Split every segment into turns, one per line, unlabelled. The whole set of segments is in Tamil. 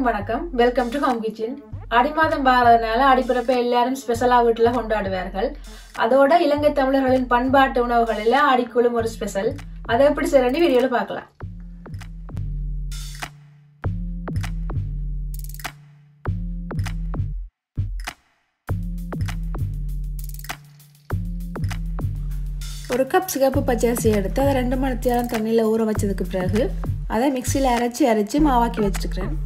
எல்லாருக்கும் வணக்கம். Welcome to home kitchen. ஆடி மாதம் பாரதனால ஆடிப்பிறப்பை எல்லாரும் ஸ்பெஷலா வீட்டுல கொண்டாடுவார்கள். அதோட இலங்கை தமிழர்களின் பண்பாட்டு உணவுகளில் ஆடிக்கூழும் ஒரு ஸ்பெஷல். அதை எப்படி செய்யறேன்னு வீடியோல பார்க்கலாம். ஒரு கப் சிகப்பு பச்சரிசி எடுத்து அதை 2 மணி நேரம் தண்ணியில் ஊற வச்சதுக்கு பிறகு அதை மிக்சியில் அரைச்சி மாவாக்கி வச்சுருக்கிறேன்.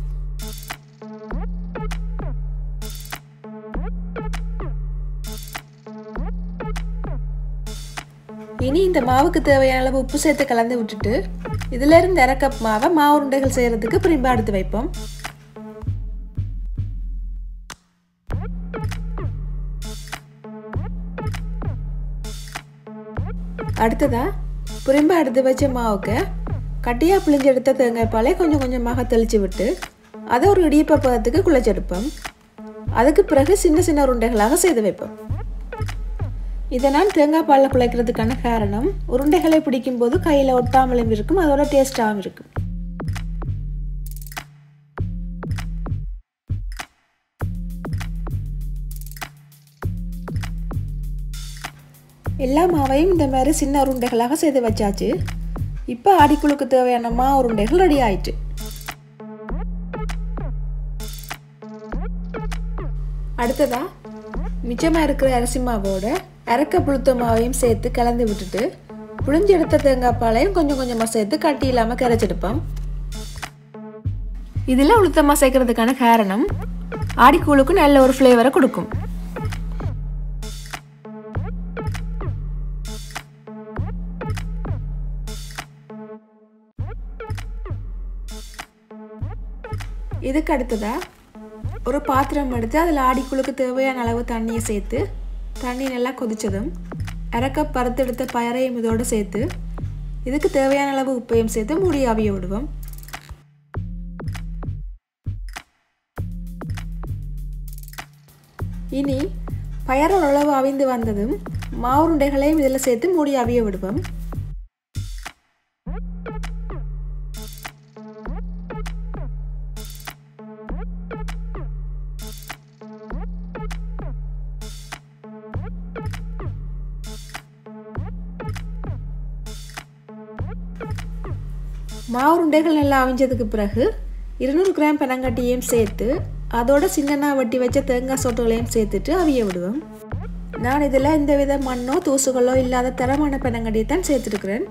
இனி இந்த மாவுக்கு தேவையான அளவு உப்பு சேர்த்து கலந்து விட்டுட்டு இதிலிருந்து 1/2 கப் மாவை மாவு உருண்டைகள் செய்யறதுக்கு பிரிம்பா எடுத்து வைப்போம். அடுத்ததா புரிம்பா எடுத்து வச்ச மாவுக்கு கட்டியா பிழிஞ்சு எடுத்த தேங்காய் பாலை கொஞ்சம் கொஞ்சமாக தெளிச்சு விட்டு அதை ஒரு இடியப்ப பதத்துக்கு குழைச்செடுப்போம். அதுக்கு பிறகு சின்ன சின்ன உருண்டைகளாக செய்து வைப்போம். இதை நான் தேங்காய் பாலில் குழைக்கிறதுக்கான காரணம் உருண்டைகளை பிடிக்கும் போது கையில் ஒட்டாமலும் இருக்கும், அதோட டேஸ்டாகவும் இருக்கும். எல்லா மாவையும் இந்த மாதிரி சின்ன உருண்டைகளாக செய்து வச்சாச்சு. இப்போ ஆடிக்கூழுக்கு தேவையான மாவு உருண்டைகள் ரெடி ஆயிடுச்சு. அடுத்ததா மிச்சமாக இருக்கிற அரிசி மாவோட 1/2 கப் உளுத்த மாவையும் சேர்த்து கலந்து விட்டுட்டு புழிஞ்சு எடுத்த தேங்காய் பாலையும் கொஞ்சம் கொஞ்சமாக சேர்த்து கட்டி இல்லாமல் கரைச்செடுப்போம். இதில் உளுத்தமாக சேர்க்கறதுக்கான காரணம் ஆடிக்கூழுக்கு நல்ல ஒரு ஃப்ளேவரை கொடுக்கும். இதுக்கு அடுத்ததா ஒரு பாத்திரம் எடுத்து அதில் ஆடிக்கூழுக்கு தேவையான அளவு தண்ணியை சேர்த்து தண்ணி நல்லா கொதிச்சதும் 1/2 கப் பருத்தெடுத்த பயரையும் இதோடு சேர்த்து இதுக்கு தேவையான அளவு உப்பையும் சேர்த்து மூடி ஆவிய விடுவோம். இனி பயர் ஓரளவு அவிந்து வந்ததும் மாவுருண்டைகளையும் இதில் சேர்த்து மூடி ஆவிய விடுவோம். மாவுருண்டைகள் நல்லா அவிஞ்சதுக்கு பிறகு 200 கிராம் பனங்கட்டியையும் சேர்த்து அதோட சின்னனா வட்டி வச்ச தேங்காய் சொட்டுகளையும் சேர்த்துட்டு அவிய விடுவோம். நான் இதில் இந்த வித மண்ணோ தூசுகளோ இல்லாத தரமான பனங்கட்டியை தான் சேர்த்துருக்கிறேன்.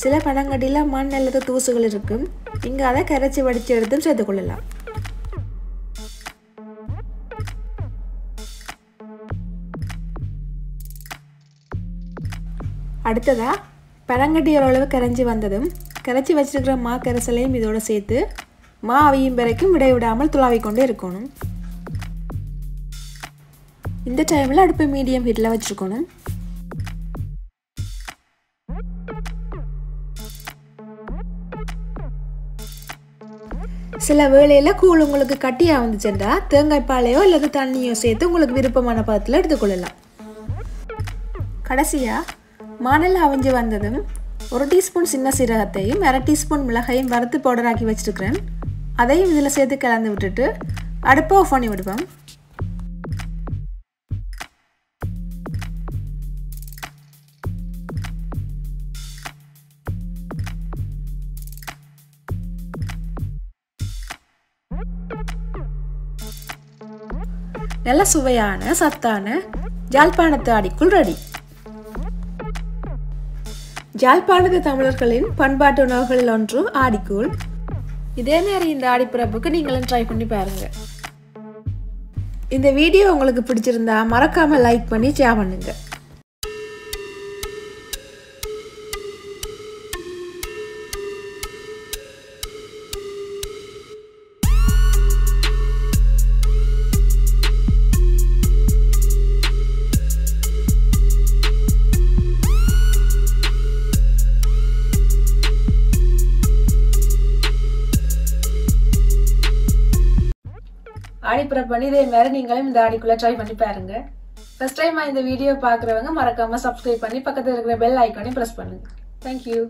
சில பனங்கட்டியில் மண் அல்லது தூசுகள் இருக்கும், இங்கே அதை கரைச்சி வடித்து எடுத்தும் சேர்த்துக்கொள்ளலாம். அடுத்ததா பனங்கட்டி ஓரளவு கரைஞ்சி வந்ததும் கரைச்சி வச்சிருக்கிற மா கரைசலையும் இதோட சேர்த்து மா அவியும் வரைக்கும் விடாமல் துளாவிக்கொண்டே இருக்கணும். இந்த டைமில் அடுப்பை மீடியம் ஹீட்டில் வச்சுருக்கணும். சில வேளையில் கூழ் உங்களுக்கு கட்டியாக வந்துச்சுண்டா தேங்காய் பாலையோ அல்லது தண்ணியோ சேர்த்து உங்களுக்கு விருப்பமான பதத்தில் எடுத்துக்கொள்ளலாம். கடைசியாக மானல் அவிஞ்சு வந்ததும் 1 டீஸ்பூன் சின்ன சீரகத்தையும் 1/2 டீஸ்பூன் மிளகையும் வறுத்து பவுடராக்கி வச்சுருக்கிறேன். அதையும் இதில் சேர்த்து கலந்து விட்டுட்டு அடுப்பை ஆஃப் பண்ணி விடுவோம். நல்ல சுவையான சத்தான ஜாழ்ப்பாணத்து ஆடிக்கூழ் ரெடி. ஜாழ்ப்பாணத்து தமிழர்களின் பண்பாட்டு உணவுகளில் ஒன்று ஆடிக்கூழ். இதே மாதிரி இந்த ஆடிப்பிறப்புக்கு நீங்களும் ட்ரை பண்ணி பாருங்க. இந்த வீடியோ உங்களுக்கு பிடிச்சிருந்தா மறக்காம லைக் பண்ணி ஷேர் பண்ணுங்க. ஆடிப்பிறப்பு இதே மாதிரி நீங்களும் இந்த ஆடிக்குள்ள ட்ரை பண்ணி பாருங்க. ஃபர்ஸ்ட் டைம் இந்த வீடியோ பார்க்குறவங்க மறக்காம சப்ஸ்கிரைப் பண்ணி பக்கத்தில் இருக்கிற பெல் ஐக்கானை பிரஸ் பண்ணுங்க. தேங்க்யூ.